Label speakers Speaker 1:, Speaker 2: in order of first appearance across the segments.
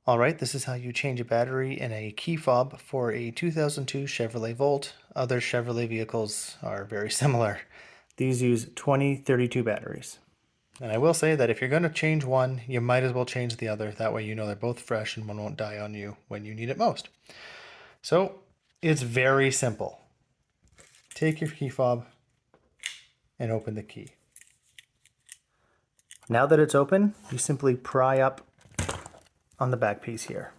Speaker 1: Alright, this is how you change a battery in a key fob for a 2002 Chevrolet Volt. Other Chevrolet vehicles are very similar. These use 2032 batteries. And I will say that if you're going to change one, you might as well change the other. That way you know they're both fresh and one won't die on you when you need it most. So it's very simple. Take your key fob and open the key. Now that it's open, you simply pry up on the back piece here.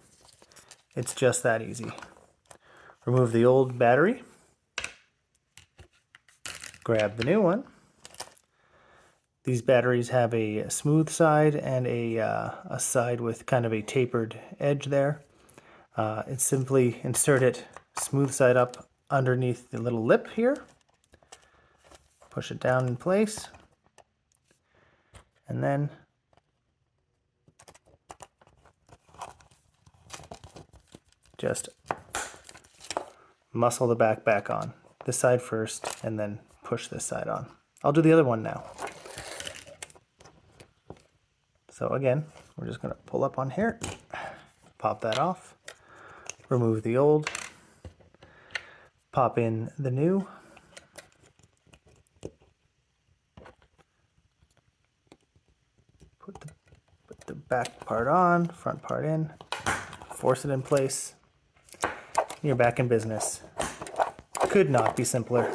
Speaker 1: It's just that easy. Remove the old battery. Grab the new one. These batteries have a smooth side and a side with kind of a tapered edge there. It's simply insert it smooth side up underneath the little lip here. Push it down in place. And then just muscle the back on. This side first, and then push this side on. I'll do the other one now. So again, we're just going to pull up on here, pop that off, remove the old, pop in the new, put the back part on, front part in, force it in place. You're back in business. Could not be simpler.